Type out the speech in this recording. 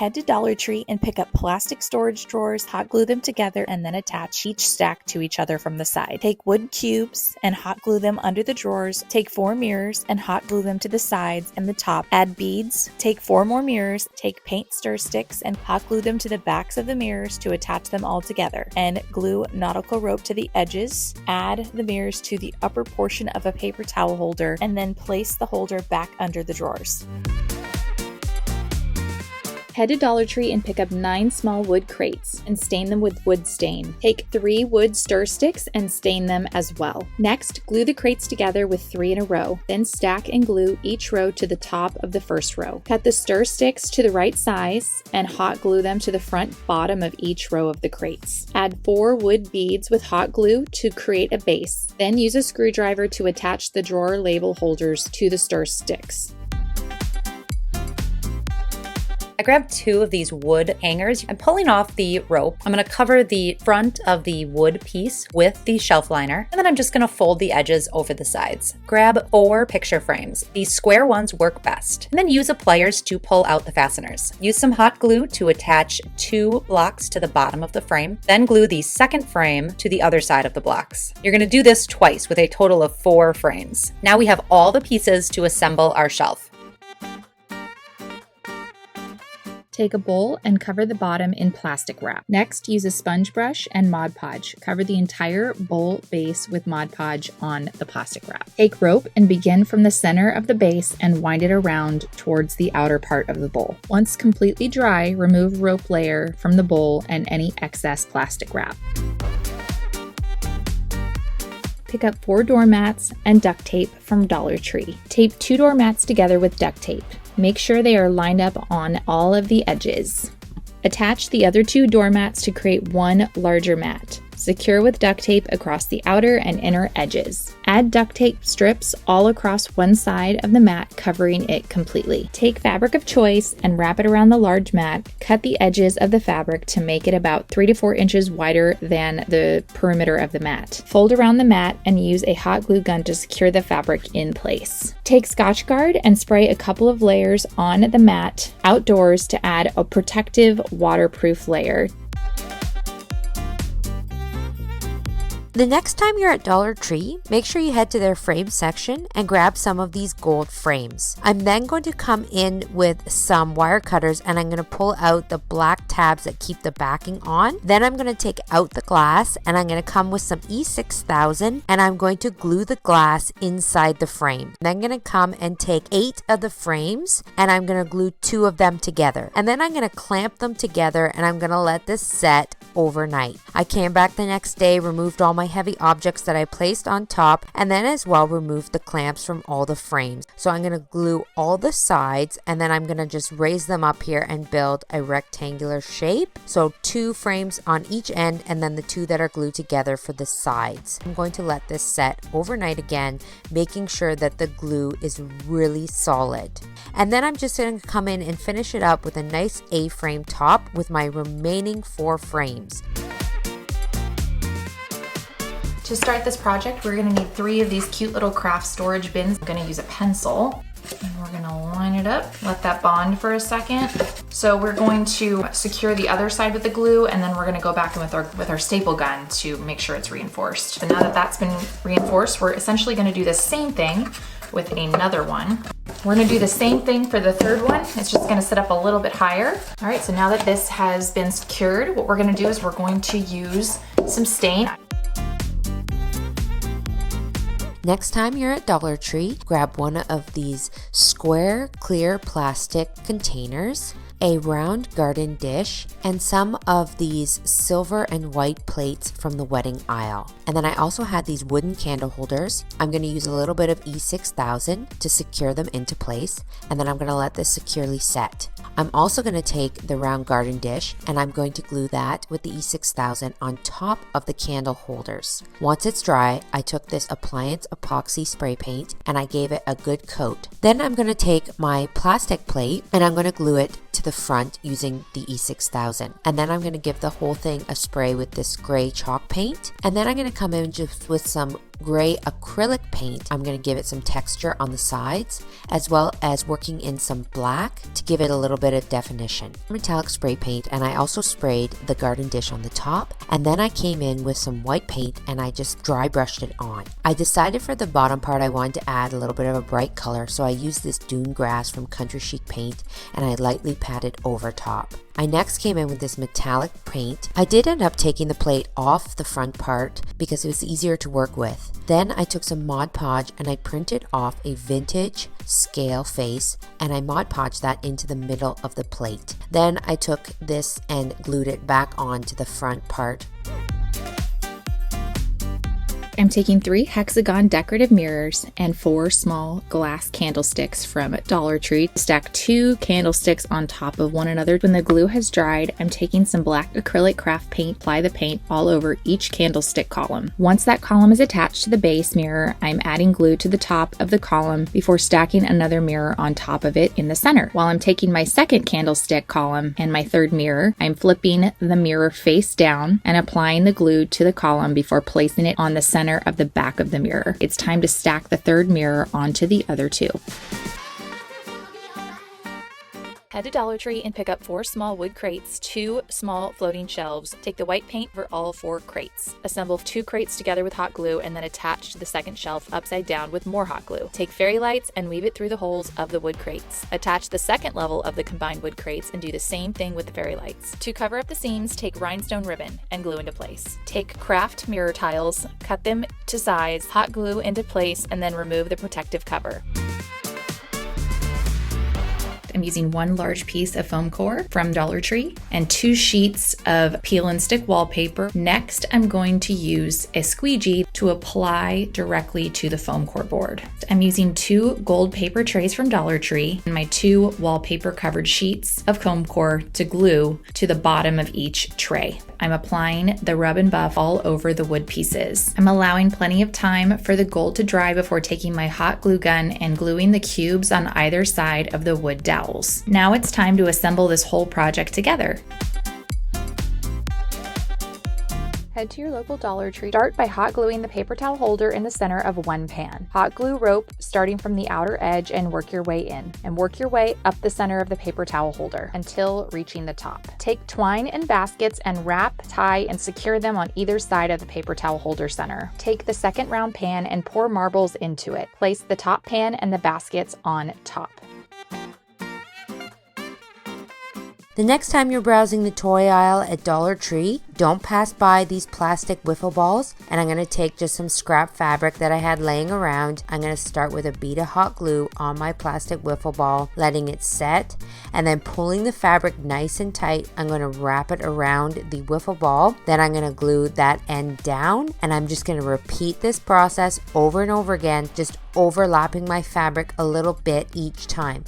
Head to Dollar Tree and pick up plastic storage drawers, hot glue them together, and then attach each stack to each other from the side. Take wood cubes and hot glue them under the drawers. Take 4 mirrors and hot glue them to the sides and the top. Add beads. Take 4 more mirrors. Take paint stir sticks and hot glue them to the backs of the mirrors to attach them all together. And glue nautical rope to the edges. Add the mirrors to the upper portion of a paper towel holder and then place the holder back under the drawers. Head to Dollar Tree and pick up 9 small wood crates and stain them with wood stain. Take 3 wood stir sticks and stain them as well. Next, glue the crates together with 3 in a row. Then stack and glue each row to the top of the first row. Cut the stir sticks to the right size and hot glue them to the front bottom of each row of the crates. Add 4 wood beads with hot glue to create a base. Then use a screwdriver to attach the drawer label holders to the stir sticks. I grabbed 2 of these wood hangers. I'm pulling off the rope. I'm going to cover the front of the wood piece with the shelf liner, and then I'm just going to fold the edges over the sides. Grab 4 picture frames. These square ones work best. And then use a pliers to pull out the fasteners. Use some hot glue to attach 2 blocks to the bottom of the frame. Then glue the second frame to the other side of the blocks. You're going to do this twice with a total of 4 frames. Now we have all the pieces to assemble our shelf. Take a bowl and cover the bottom in plastic wrap. Next, use a sponge brush and Mod Podge. Cover the entire bowl base with Mod Podge on the plastic wrap. Take rope and begin from the center of the base and wind it around towards the outer part of the bowl. Once completely dry, remove rope layer from the bowl and any excess plastic wrap. Pick up 4 doormats and duct tape from Dollar Tree. Tape 2 doormats together with duct tape. Make sure they are lined up on all of the edges. Attach the other 2 doormats to create one larger mat. Secure with duct tape across the outer and inner edges. Add duct tape strips all across one side of the mat, covering it completely. Take fabric of choice and wrap it around the large mat. Cut the edges of the fabric to make it about 3 to 4 inches wider than the perimeter of the mat. Fold around the mat and use a hot glue gun to secure the fabric in place. Take Scotch Guard and spray a couple of layers on the mat outdoors to add a protective waterproof layer. The next time you're at Dollar Tree, make sure you head to their frame section and grab some of these gold frames. I'm then going to come in with some wire cutters and I'm going to pull out the black tabs that keep the backing on. Then I'm going to take out the glass and I'm going to come with some E6000 and I'm going to glue the glass inside the frame. Then I'm going to come and take 8 of the frames and I'm going to glue 2 of them together. And then I'm going to clamp them together and I'm going to let this set overnight. I came back the next day, removed all my heavy objects that I placed on top, and then as well removed the clamps from all the frames. So I'm going to glue all the sides and then I'm going to just raise them up here and build a rectangular shape. So 2 frames on each end and then the 2 that are glued together for the sides. I'm going to let this set overnight again, making sure that the glue is really solid. And then I'm just going to come in and finish it up with a nice A-frame top with my remaining 4 frames. To start this project, we're going to need 3 of these cute little craft storage bins. I'm going to use a pencil and we're going to line it up, let that bond for a second. So we're going to secure the other side with the glue and then we're going to go back in with our staple gun to make sure it's reinforced. So now that that's been reinforced, we're essentially going to do the same thing with another one. We're going to do the same thing for the third one. It's just going to sit up a little bit higher. All right, so now that this has been secured, what we're going to do is we're going to use some stain. Next time you're at Dollar Tree, grab one of these square clear plastic containers, a round garden dish, and some of these silver and white plates from the wedding aisle. And then I also had these wooden candle holders. I'm going to use a little bit of E6000 to secure them into place, and then I'm going to let this securely set. I'm also going to take the round garden dish and I'm going to glue that with the E6000 on top of the candle holders. Once it's dry, I took this appliance epoxy spray paint and I gave it a good coat. Then I'm going to take my plastic plate and I'm going to glue it to the front using the E6000. And then I'm going to give the whole thing a spray with this gray chalk paint. And then I'm going to come in just with some gray acrylic paint. I'm going to give it some texture on the sides, as well as working in some black to give it a little bit of definition. Metallic spray paint, and I also sprayed the garden dish on the top, and then I came in with some white paint and I just dry brushed it on. I decided for the bottom part I wanted to add a little bit of a bright color, so I used this dune grass from Country Chic paint and I lightly patted over top. I next came in with this metallic paint. I did end up taking the plate off the front part because it was easier to work with. Then I took some Mod Podge and I printed off a vintage scale face and I Mod Podged that into the middle of the plate. Then I took this and glued it back onto the front part. I'm taking 3 hexagon decorative mirrors and 4 small glass candlesticks from Dollar Tree. Stack 2 candlesticks on top of one another. When the glue has dried, I'm taking some black acrylic craft paint, apply the paint all over each candlestick column. Once that column is attached to the base mirror, I'm adding glue to the top of the column before stacking another mirror on top of it in the center. While I'm taking my second candlestick column and my third mirror, I'm flipping the mirror face down and applying the glue to the column before placing it on the center of the back of the mirror. It's time to stack the third mirror onto the other 2. Head to Dollar Tree and pick up 4 small wood crates, 2 small floating shelves. Take the white paint for all 4 crates. Assemble 2 crates together with hot glue and then attach to the second shelf upside down with more hot glue. Take fairy lights and weave it through the holes of the wood crates. Attach the second level of the combined wood crates and do the same thing with the fairy lights. To cover up the seams, take rhinestone ribbon and glue into place. Take craft mirror tiles, cut them to size, hot glue into place, and then remove the protective cover. I'm using 1 large piece of foam core from Dollar Tree and 2 sheets of peel and stick wallpaper. Next, I'm going to use a squeegee to apply directly to the foam core board. I'm using 2 gold paper trays from Dollar Tree and my 2 wallpaper covered sheets of foam core to glue to the bottom of each tray. I'm applying the rub and buff all over the wood pieces. I'm allowing plenty of time for the gold to dry before taking my hot glue gun and gluing the cubes on either side of the wood dowels. Now it's time to assemble this whole project together. Head to your local Dollar Tree. Start by hot gluing the paper towel holder in the center of 1 pan. Hot glue rope starting from the outer edge and work your way in. And work your way up the center of the paper towel holder until reaching the top. Take twine and baskets and wrap, tie, and secure them on either side of the paper towel holder center. Take the second round pan and pour marbles into it. Place the top pan and the baskets on top. The next time you're browsing the toy aisle at Dollar Tree, don't pass by these plastic wiffle balls. And I'm going to take just some scrap fabric that I had laying around. I'm going to start with a bead of hot glue on my plastic wiffle ball, letting it set, and then pulling the fabric nice and tight. I'm going to wrap it around the wiffle ball. Then I'm going to glue that end down, and I'm just going to repeat this process over and over again, just overlapping my fabric a little bit each time.